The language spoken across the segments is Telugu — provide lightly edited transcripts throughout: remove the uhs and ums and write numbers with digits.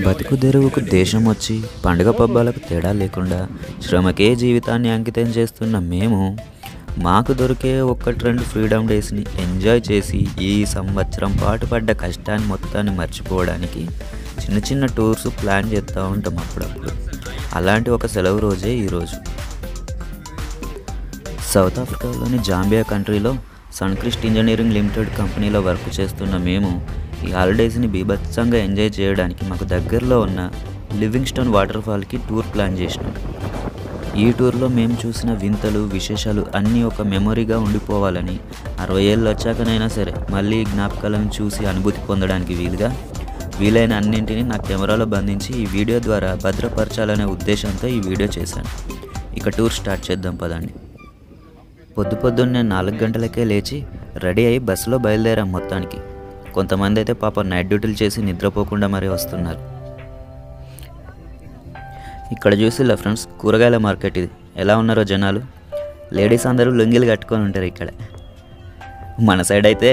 బతుకు తెరువుకు దేశం వచ్చి పండుగ పబ్బాలకు తేడా లేకుండా శ్రమకే జీవితాన్ని అంకితం చేస్తున్న మేము మాకు దొరికే ఒక్క 2 ఫ్రీడమ్ డేస్ని ఎంజాయ్ చేసి ఈ సంవత్సరం పాటు పడ్డ కష్టాన్ని మొత్తాన్ని మర్చిపోవడానికి చిన్న చిన్న టూర్స్ ప్లాన్ చేస్తూ ఉంటాం అప్పుడప్పుడు. అలాంటి ఒక సెలవు రోజే ఈరోజు. సౌత్ ఆఫ్రికాలోని జాంబియా కంట్రీలో సన్క్రిస్ట్ ఇంజనీరింగ్ లిమిటెడ్ కంపెనీలో వర్క్ చేస్తున్న మేము ఈ హాలిడేస్ని బీభత్సంగా ఎంజాయ్ చేయడానికి మాకు దగ్గరలో ఉన్న లివింగ్స్టోన్ వాటర్ ఫాల్కి టూర్ ప్లాన్ చేసినాం. ఈ టూర్లో మేము చూసిన వింతలు విశేషాలు అన్నీ ఒక మెమొరీగా ఉండిపోవాలని, 60 ఏళ్ళు వచ్చాకనైనా సరే మళ్ళీ జ్ఞాపకాలను చూసి అనుభూతి పొందడానికి వీలైన అన్నింటినీ నా కెమెరాలో బంధించి ఈ వీడియో ద్వారా భద్రపరచాలనే ఉద్దేశంతో ఈ వీడియో చేశాను. ఇక టూర్ స్టార్ట్ చేద్దాం పదండి. పొద్దున్నే 4 గంటలకే లేచి రెడీ అయ్యి బస్సులో బయలుదేరాం. మొత్తానికి కొంతమంది అయితే పాప నైట్ డ్యూటీలు చేసి నిద్రపోకుండా మరీ వస్తున్నారు. ఇక్కడ చూసిల్లా ఫ్రెండ్స్, కూరగాయల మార్కెట్ ఇది. ఎలా ఉన్నారో జనాలు. లేడీస్ అందరూ లుంగీలు కట్టుకొని ఉంటారు. ఇక్కడ మన సైడ్ అయితే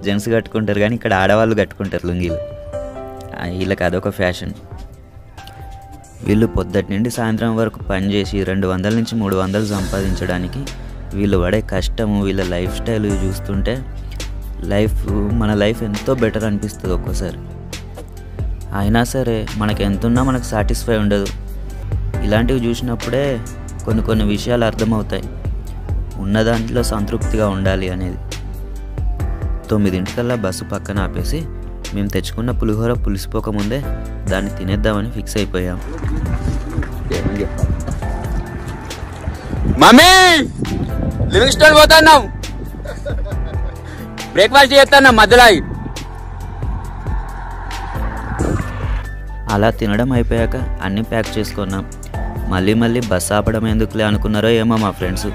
జెంట్స్ కట్టుకుంటారు, కానీ ఇక్కడ ఆడవాళ్ళు కట్టుకుంటారు లుంగీలు. వీళ్ళకి అదొక ఫ్యాషన్. వీళ్ళు పొద్దుటి నుండి సాయంత్రం వరకు పనిచేసి 200 నుంచి 300 సంపాదించడానికి వీళ్ళు పడే కష్టము, వీళ్ళ లైఫ్ స్టైల్ చూస్తుంటే మన లైఫ్ ఎంతో బెటర్ అనిపిస్తుంది ఒక్కోసారి. అయినా సరే మనకు ఎంతున్నా మనకు సాటిస్ఫై ఉండదు. ఇలాంటివి చూసినప్పుడే కొన్ని విషయాలు అర్థమవుతాయి. ఉన్న దాంట్లో సంతృప్తిగా ఉండాలి అనేది. 9 బస్సు పక్కన ఆపేసి మేము తెచ్చుకున్న పులిహోర పులిసిపోకముందే దాన్ని తినేద్దామని ఫిక్స్ అయిపోయాం. మమ్మీ లివింగ్స్టోన్ పోతున్నాం, బ్రేక్ఫాస్ట్ చేస్తున్నాం మధ్యలో. అలా తినడం అయిపోయాక అన్నీ ప్యాక్ చేసుకున్నాం. మళ్ళీ బస్ ఆపడం ఎందుకులే అనుకున్నారో ఏమో మా ఫ్రెండ్స్.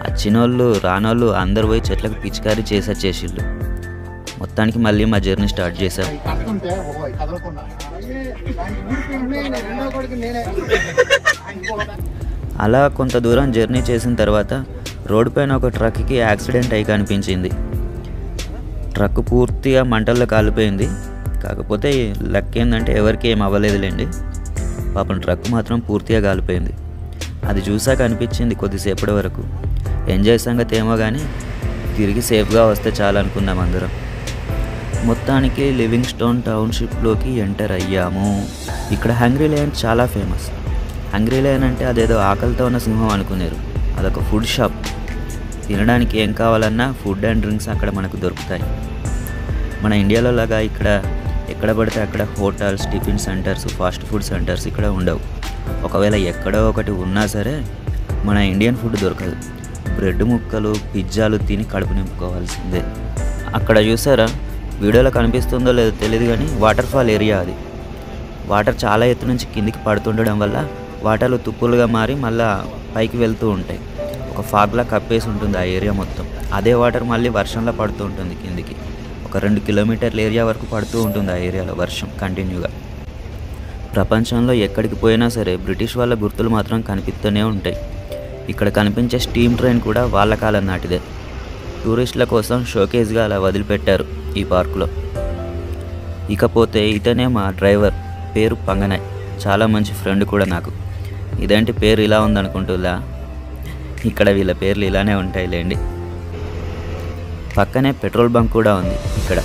వచ్చినోళ్ళు రానోళ్ళు అందరు పోయి చెట్లకు పిచికారీ చేసేసిళ్ళు. మొత్తానికి మళ్ళీ మా జర్నీ స్టార్ట్ చేశాం. అలా కొంత దూరం జర్నీ చేసిన తర్వాత రోడ్డు పైన ఒక ట్రక్కి యాక్సిడెంట్ అయి కనిపించింది. ట్రక్ పూర్తిగా మంటల్లో కాలిపోయింది. కాకపోతే లక్ ఏంటంటే ఎవరికి ఏం అవ్వలేదులేండి. పాపం ట్రక్ మాత్రం పూర్తిగా కాలిపోయింది. అది చూసాక అనిపించింది కొద్దిసేపటి వరకు ఎంజాయ్ సంగతి ఏమో కానీ తిరిగి సేఫ్గా వస్తే చాలా అనుకున్నాం అందరం. మొత్తానికి లివింగ్స్టోన్ టౌన్షిప్లోకి ఎంటర్ అయ్యాము. ఇక్కడ హంగ్రీ లయన్ చాలా ఫేమస్. హంగ్రీ లయన్ అంటే అదేదో ఆకలితో ఉన్న సింహం అనుకున్నారు. అదొక ఫుడ్ షాప్. తినడానికి ఏం కావాలన్నా ఫుడ్ అండ్ డ్రింక్స్ అక్కడ మనకు దొరుకుతాయి. మన ఇండియాలో లాగా ఇక్కడ ఎక్కడ పడితే అక్కడ hotels, tiffin centres, fast food centres ఇక్కడ ఉండవు. ఒకవేళ ఎక్కడో ఒకటి ఉన్నా సరే మన ఇండియన్ ఫుడ్ దొరకదు. బ్రెడ్ ముక్కలు, పిజ్జాలు తిని కడుపు నింపుకోవాల్సిందే. అక్కడ చూసారా, వీడియోలో కనిపిస్తుందో లేదో తెలియదు కానీ వాటర్ ఫాల్ ఏరియా అది. వాటర్ చాలా ఎత్తు నుంచి కిందికి పడుతుండడం వల్ల వాటర్లు తుప్పులుగా మారి మళ్ళీ పైకి వెళ్తూ ఉంటాయి. ఒక ఫాగ్లా కప్పేసి ఉంటుంది ఆ ఏరియా మొత్తం. అదే వాటర్ మళ్ళీ వర్షంలో పడుతూ ఉంటుంది కిందికి. ఒక 2 కిలోమీటర్ల ఏరియా వరకు పడుతూ ఉంటుంది ఆ ఏరియాలో వర్షం కంటిన్యూగా. ప్రపంచంలో ఎక్కడికి పోయినా సరే బ్రిటిష్ వాళ్ళ గుర్తులు మాత్రం కనిపిస్తూనే ఉంటాయి. ఇక్కడ కనిపించే స్టీమ్ ట్రైన్ కూడా వాళ్ళ కాలం నాటిదే. టూరిస్టుల కోసం షోకేజ్గా అలా వదిలిపెట్టారు ఈ పార్కులో. ఇకపోతే ఇతనే మా డ్రైవర్, పేరు పంగనాయ్. చాలా మంచి ఫ్రెండ్ కూడా నాకు. ఇదేంటి పేరు ఇలా ఉందనుకుంటుందా? ఇక్కడ వీళ్ళ పేర్లు ఇలానే ఉంటాయిలేండి. పక్కనే పెట్రోల్ బంక్ కూడా ఉంది. ఇక్కడ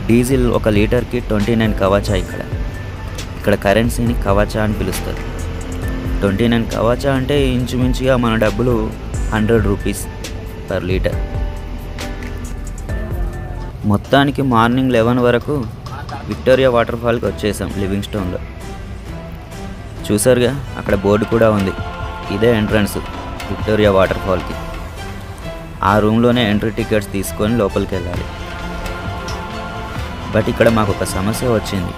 డీజిల్ 1 లీటర్కి 29 కవాచా. ఇక్కడ కరెన్సీని కవాచా అని పిలుస్తారు. 29 కవాచా అంటే ఇంచుమించుగా మన డబ్బులు 100 రూపీస్ పర్ లీటర్. మొత్తానికి మార్నింగ్ 11 వరకు విక్టోరియా వాటర్ ఫాల్కి వచ్చేసాం లివింగ్స్టోన్లో. చూసారుగా అక్కడ బోర్డు కూడా ఉంది. ఇదే ఎంట్రన్స్ విక్టోరియా వాటర్ ఫాల్కి. ఆ రూమ్లోనే ఎంట్రీ టికెట్స్ తీసుకొని లోపలికి వెళ్ళాలి. బట్ ఇక్కడ మాకు ఒక సమస్య వచ్చింది.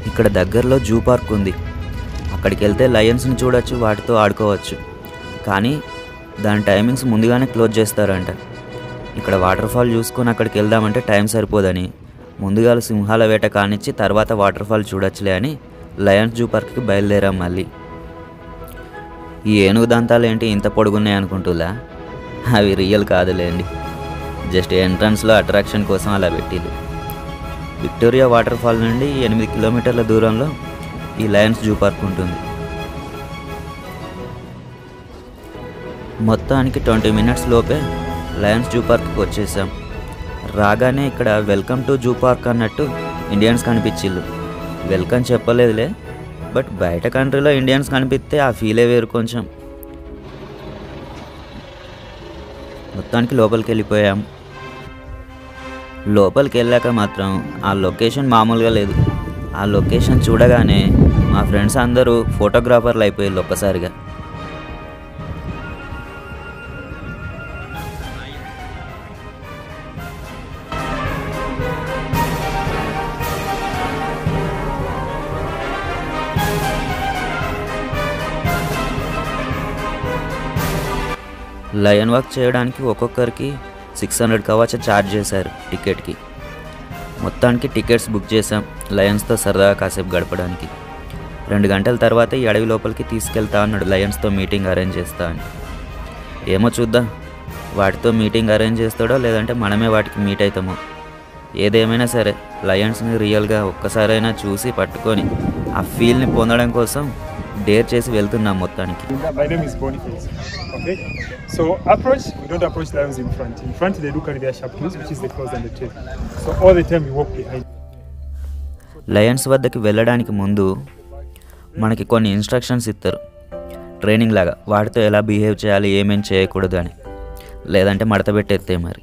ఇక్కడ దగ్గరలో జూ పార్క్ ఉంది. అక్కడికి వెళ్తే లయన్స్ని చూడొచ్చు, వాటితో ఆడుకోవచ్చు. కానీ దాని టైమింగ్స్ ముందుగానే క్లోజ్ చేస్తారంట. ఇక్కడ వాటర్ ఫాల్ చూసుకొని అక్కడికి వెళ్దామంటే టైం సరిపోదని ముందుగా సింహాల వేట కానిచ్చి తర్వాత వాటర్ ఫాల్ చూడొచ్చులే అని లయన్స్ జూ పార్క్కి బయలుదేరాం. మళ్ళీ ఈ ఏనుగు దంతాలు ఏంటి ఇంత పొడుగున్నాయి అనుకుంటులా, అవి రియల్ కాదులేండి, జస్ట్ ఎంట్రన్స్లో అట్రాక్షన్ కోసం అలా పెట్టింది. విక్టోరియా వాటర్ ఫాల్ నుండి 8 కిలోమీటర్ల దూరంలో ఈ లయన్స్ జూ పార్క్ ఉంటుంది. మొత్తానికి 20 మినిట్స్ లోపే లయన్స్ జూ పార్క్కి వచ్చేసాం. రాగానే ఇక్కడ వెల్కమ్ టు జూ పార్క్ అన్నట్టు ఇండియన్స్ కనిపించిళ్ళు. వెల్కమ్ చెప్పలేదులే, బట్ బయట కంట్రీలో ఇండియన్స్ కనిపిస్తే ఆ ఫీలే వేరు కొంచెం. మొత్తానికి లోపలికి వెళ్ళిపోయాం. లోపలికి వెళ్ళాక మాత్రం ఆ లొకేషన్ మామూలుగా లేదు. ఆ లొకేషన్ చూడగానే మా ఫ్రెండ్స్ అందరూ ఫోటోగ్రాఫర్లు అయిపోయారు ఒక్కసారిగా. లయన్ వాక్ చేయడానికి ఒక్కొక్కరికి 600 కవాచ ఛార్జ్ చేశారు టికెట్కి. మొత్తానికి టికెట్స్ బుక్ చేసాం లయన్స్తో సరదాగా కాసేపు గడపడానికి. 2 గంటల తర్వాత ఈ అడవి లోపలికి తీసుకెళ్తా అన్నాడు లయన్స్తో మీటింగ్ అరేంజ్ చేస్తా అని. ఏమో చూద్దాం, వాటితో మీటింగ్ అరేంజ్ చేస్తాడో లేదంటే మనమే వాటికి మీట్ అవుతామో. ఏదేమైనా సరే లయన్స్ని రియల్గా ఒక్కసారైనా చూసి పట్టుకొని ఆ ఫీల్ని పొందడం కోసం డేర్ చేసి వెళ్తున్నాం మొత్తానికి. My name is Boniface. Okay, so approach, we don't approach lions in front. In front they do carry their sharp claws, which is the claws and the tail. So all the time we walk behind. Lions వద్దకి వెళ్ళడానికి ముందు మనకి కొన్ని ఇన్స్ట్రక్షన్స్ ఇస్తారు, ట్రైనింగ్ లాగా. వాటితో ఎలా బిహేవ్ చేయాలి, ఏమేం చేయకూడదు అని. లేదంటే మడత పెట్టేస్తే మరి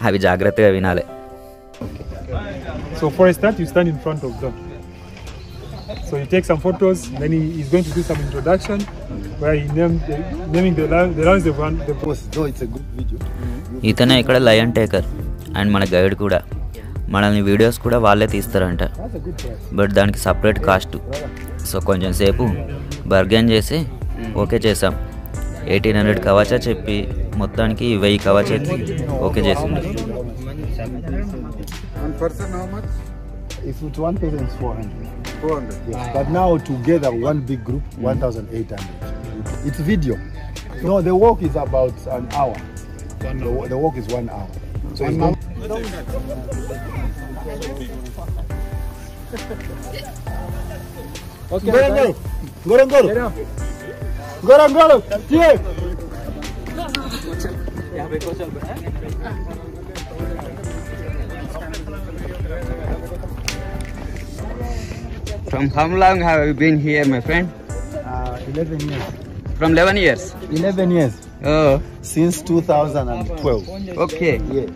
అవి జాగ్రత్తగా వినాలి. So for a start, you stand in front of them. So you take some photos, then he's going to do some introduction where he naming the lions the one the post. So it's a good video. ఇతనే ఇక్కడ లయన్ టేకర్ అండ్ మన గైడ్ కూడా. మనల్ని వీడియోస్ కూడా వాళ్ళే తీస్తారంట, బట్ దానికి సపరేట్ కాస్ట్. సో కొంచెం సేపు బర్గెన్ చేసి ఓకే చేసాం. 1800 కవాచా చెప్పి మొత్తానికి 1000 కవాచా ఓకే చేసింది. One person how much? If it's one person it's 400. 400. Yes. But now together one big group 1800. It's video. No, the walk is about an hour. The walk is 1 hour. So it's not. Okay. Gorongoro. Here. From how long have you been here, my friend? 11 years. From 11 years. 11 years. Oh, Since 2012. okay. Yes.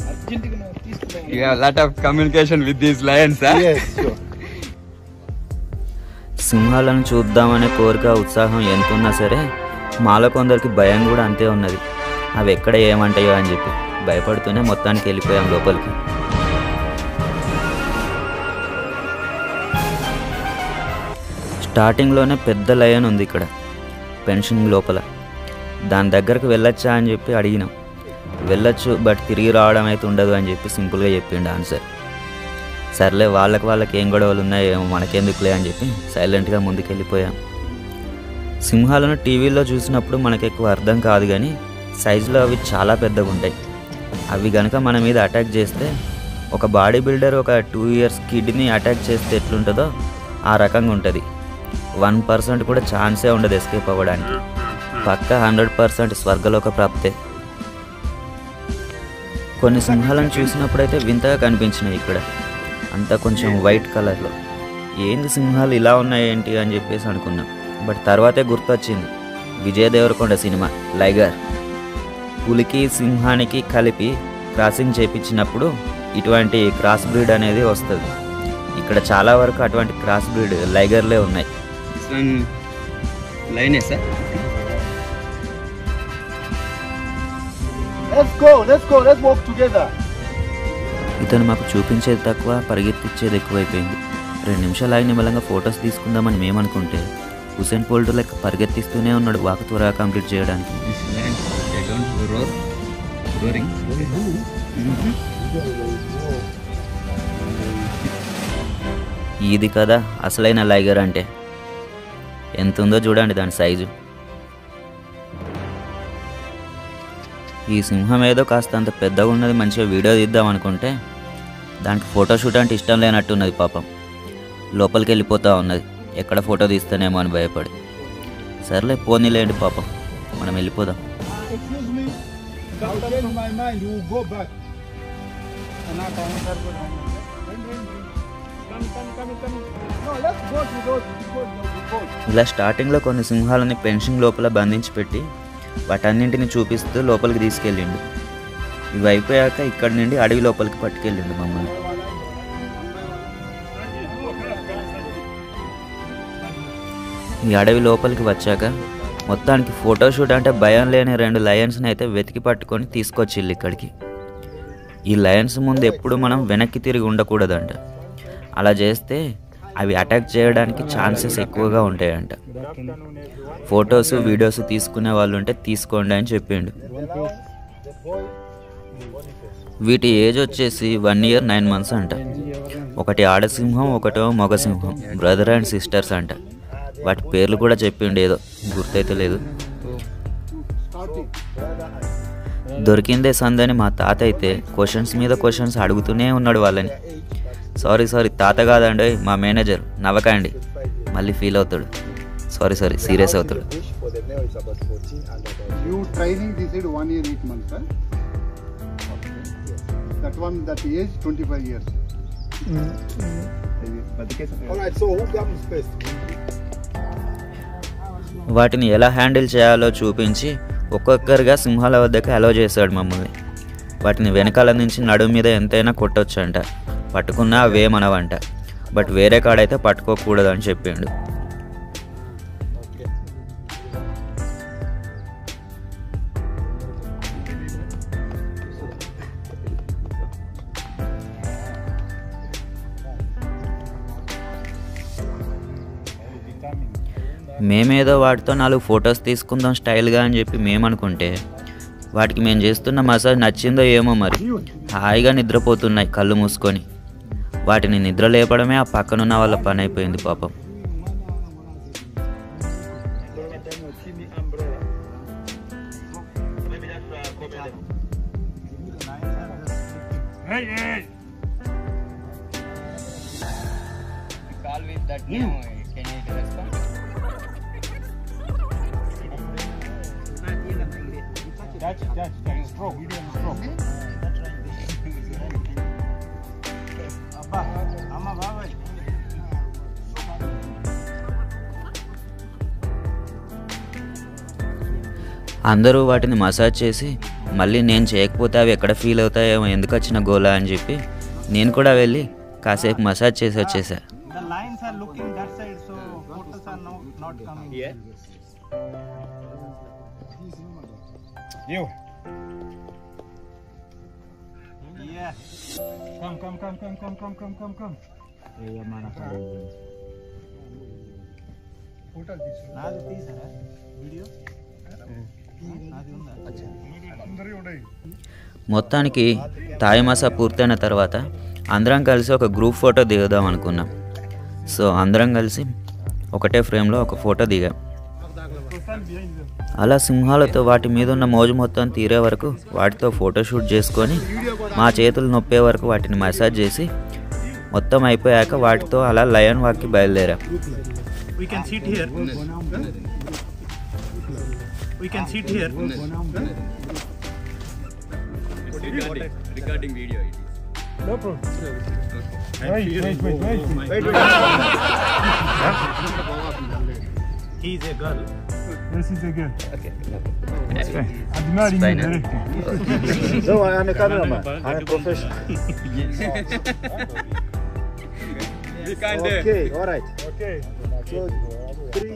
You have a lot of communication with these lions, huh? Yes, sure. సింహాలను చూద్దామనే కోరిక, ఉత్సాహం ఎంతున్నా సరే మాలో కొందరికి భయం కూడా అంతే ఉన్నది. అవి ఎక్కడ ఏమంటాయో అని చెప్పి భయపడుతూనే మొత్తానికి వెళ్ళిపోయాం లోపలికి. స్టార్టింగ్లోనే పెద్ద లయన్ ఉంది ఇక్కడ పెన్షన్ లోపల. దాని దగ్గరకు వెళ్ళొచ్చా అని చెప్పి అడిగినాం. వెళ్ళొచ్చు, బట్ తిరిగి రావడం అయితే ఉండదు అని చెప్పి సింపుల్గా చెప్పిండు ఆన్సర్. సర్లే, వాళ్ళకి ఏం గొడవలు ఉన్నాయేమో మనకెందుకులే అని చెప్పి సైలెంట్గా ముందుకెళ్ళిపోయాం. సింహాలను టీవీలో చూసినప్పుడు మనకు ఎక్కువ అర్థం కాదు, కానీ సైజులో అవి చాలా పెద్దగా ఉంటాయి. అవి కనుక మన మీద అటాక్ చేస్తే, ఒక బాడీ బిల్డర్ ఒక 2 years కిడ్ని అటాక్ చేస్తే ఎట్లుంటుందో ఆ రకంగా ఉంటుంది. 1% కూడా ఛాన్సే ఉండదు ఎస్కేప్ అవ్వడానికి. పక్కా 100% స్వర్గలోక ప్రాప్తే. కొన్ని సింహాలను చూసినప్పుడైతే వింతగా కనిపించినాయి ఇక్కడ, అంతా కొంచెం వైట్ కలర్లో. ఏంది సింహాలు ఇలా ఉన్నాయేంటి అని చెప్పేసి అనుకున్నాం. బట్ తర్వాతే గుర్తొచ్చింది విజయ్ దేవరకొండ సినిమా లైగర్. పులికి సింహానికి కలిపి క్రాసింగ్ చేయించినప్పుడు ఇటువంటి క్రాస్ బ్రీడ్ అనేది వస్తుంది. ఇక్కడ చాలా వరకు అటువంటి క్రాస్ బ్రీడ్ లైగర్లే ఉన్నాయి. Let's walk together. ఇతను మాకు చూపించేది తక్కువ, పరిగెత్తిచ్చేది ఎక్కువైపోయింది. 2 నిమిషాలు ఆగి నిమ్మలంగా ఫొటోస్ తీసుకుందామని మేమనుకుంటే హుసేన్ బోల్ట్ లెక్క పరిగెత్తిస్తూనే ఉన్నాడు వాక్ త్వరగా కంప్లీట్ చేయడానికి. ఇది కదా అసలైన లైగర్ అంటే. ఎంత ఉందో చూడండి దాని సైజు. ఈ సింహం ఏదో కాస్త అంత పెద్దగా ఉన్నది, మంచిగా వీడియో తీద్దాం అనుకుంటే దానికి ఫోటోషూట్ అంటే ఇష్టం లేనట్టున్నది పాపం. లోపలికి వెళ్ళిపోతూ ఉన్నది, ఎక్కడ ఫోటో తీస్తానేమో అని భయపడి. సర్లే పోనీలేండి పాపం, మనం వెళ్ళిపోదాం. Excuse me, I'll change my mind, you go back. No, let's go to those because. ఇలా స్టార్టింగ్లో కొన్ని సింహాలని ఫెన్సింగ్ లోపల బంధించి పెట్టి వాటన్నింటిని చూపిస్తూ లోపలికి తీసుకెళ్ళిండు. ఇవి అయిపోయాక ఇక్కడి నుండి అడవి లోపలికి పట్టుకెళ్ళిండు మమ్మల్ని. ఈ అడవి లోపలికి వచ్చాక మొత్తానికి ఫోటోషూట్ అంటే భయం లేని 2 లయన్స్ని అయితే వెతికి పట్టుకొని తీసుకొచ్చిళ్ళు ఇక్కడికి. ఈ లయన్స్ ముందు ఎప్పుడు మనం వెనక్కి తిరిగి ఉండకూడదంట. అలా చేస్తే అవి అటాక్ చేయడానికి ఛాన్సెస్ ఎక్కువగా ఉంటాయంట. ఫొటోస్ వీడియోస్ తీసుకునే వాళ్ళు ఉంటే తీసుకోండి అని చెప్పిండు. వీటి ఏజ్ వచ్చేసి 1 year 9 months అంట. ఒకటి ఆడసింహం, ఒకటో మగసింహం, బ్రదర్ అండ్ సిస్టర్స్ అంట. వాటి పేర్లు కూడా చెప్పిండు, ఏదో గుర్తైతే లేదు. దొరికిందే సందని మా తాత అయితే క్వశ్చన్స్ మీద క్వశ్చన్స్ అడుగుతూనే ఉన్నాడు వాళ్ళని. సారీ తాత కాదండి, మా మేనేజర్, నవ్వకండి మళ్ళీ ఫీల్ అవుతాడు. సారీ సీరియస్ అవుతాడు. You training this is 1 year 8 months, huh? That age 25 years. Alright, so who comes first? వాటిని ఎలా హ్యాండిల్ చేయాలో చూపించి ఒక్కొక్కరిగా సింహాల వద్దకు అలో చేశాడు మమ్మల్ని. వాటిని వెనకాల నుంచి నడుము మీద ఎంతైనా కొట్టొచ్చంట, పట్టుకున్నా అవేమనవంట. బట్ వేరే కాడైతే పట్టుకోకూడదని చెప్పిండు. మేమేదో వాటితో 4 ఫొటోస్ తీసుకుందాం స్టైల్గా అని చెప్పి మేమనుకుంటే వాటికి మేము చేస్తున్న మసాజ్ నచ్చిందో ఏమో మరి. హాయిగా నిద్రపోతున్నాయి కళ్ళు మూసుకొని. వాటిని నిద్ర లేపడమే ఆ పక్కనున్న వాళ్ళ పని అయిపోయింది పాపం. Call with that name, can you respond? That's stroke. అందరూ వాటిని మసాజ్ చేసి మళ్ళీ నేను చేయకపోతే అవి ఎక్కడ ఫీల్ అవుతాయేమో, ఎందుకు వచ్చిన గోలా అని చెప్పి నేను కూడా వెళ్ళి కాసేపు మసాజ్ చేసి వచ్చేసా. The lines are looking that side, so photos are not coming. Yeah. You. Yeah. Come. నాది తీసారా వీడియో? నాది ఉందా? మొత్తానికి తాయి మసా పూర్తయిన తర్వాత అందరం కలిసి ఒక గ్రూప్ ఫోటో దిగుదాం అనుకున్నాం. సో అందరం కలిసి ఒకటే ఫ్రేమ్లో ఒక ఫోటో దిగాం. అలా సింహాలతో వాటి మీద ఉన్న మోజు మొత్తం తీరే వరకు వాటితో ఫోటోషూట్ చేసుకొని మా చేతులు నొప్పే వరకు వాటిని మసాజ్ చేసి మొత్తం అయిపోయాక వాటితో అలా లయన్ వాక్కి బయలుదేరాం. We can sit here. We can sit here. Recording video it is. No problem. Wait. He is a girl. This is a girl. Okay. I'm not in Fine, direct. No, I am a cameraman. I am a professional. We can't do. Okay, alright. Okay. So, three.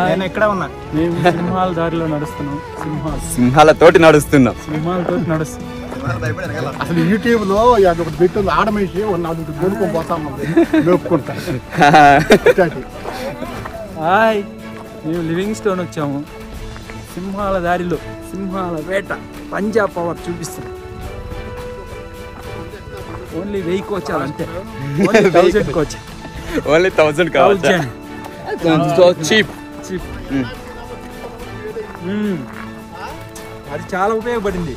నేను ఇక్కడే ఉన్నా. మేము సింహాల దారిలో నడుస్తున్నాం. సింహాలతోటి నడుస్తున్నాం. సింహాలతో నడుస్తున్నాం. అసలు యూట్యూబ్లో ఒకటి పెట్టింది ఆడమేసి నాలుగు కొనుక్కొని పోతాం మేపుకుంటాం. హాయ్, మేము లివింగ్ స్టోన్ వచ్చాము. సింహాల దారిలో సింహాల వేట పంజాబ్ పవర్ చూపిస్తుంది. ఓన్లీ 1000 కోచాలు అంతే. Only 1000 coach. ఓన్లీ 1000 కావచ్చు. So cheap. అది చాలా ఉపయోగపడింది.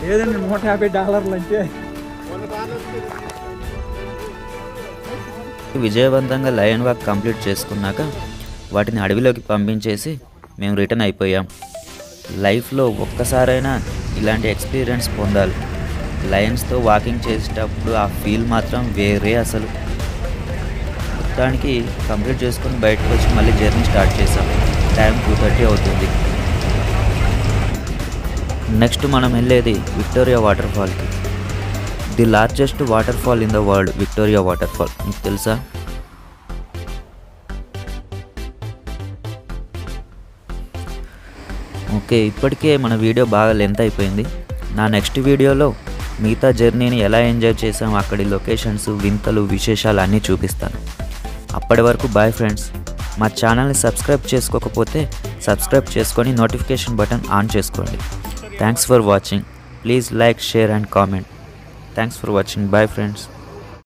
లేదండి $150 అంటే. విజయవంతంగా లయన్ వాక్ కంప్లీట్ చేసుకున్నాక వాటిని అడవిలోకి పంపించేసి మేము రిటర్న్ అయిపోయాం. లైఫ్లో ఒక్కసారైనా ఇలాంటి ఎక్స్పీరియన్స్ పొందాలి. లయన్స్తో వాకింగ్ చేసేటప్పుడు ఆ ఫీల్ మాత్రం వేరే. అసలు మొత్తానికి కంప్లీట్ చేసుకొని బయటకు వచ్చి మళ్ళీ జర్నీ స్టార్ట్ చేసాం. టైం 2:30 అవుతుంది. నెక్స్ట్ మనం వెళ్ళేది విక్టోరియా వాటర్ ఫాల్కి. The largest waterfall in the world Victoria waterfall. మీకు తెలుసా? ఓకే, ఇప్పటికే మన వీడియో బాగా లెంత్ అయిపోయింది. నా నెక్స్ట్ వీడియోలో మిగతా జర్నీని ఎలా ఎంజాయ్ చేసాం, అక్కడి లొకేషన్స్, వింతలు, విశేషాలు అన్నీ చూపిస్తాను. అప్పటి వరకు బాయ్ ఫ్రెండ్స్. మా ఛానల్ని సబ్స్క్రైబ్ చేసుకోకపోతే సబ్స్క్రైబ్ చేసుకొని నోటిఫికేషన్ బటన్ ఆన్ చేసుకోండి. Thanks for watching. Please like, share and comment. Thanks for watching. Bye friends.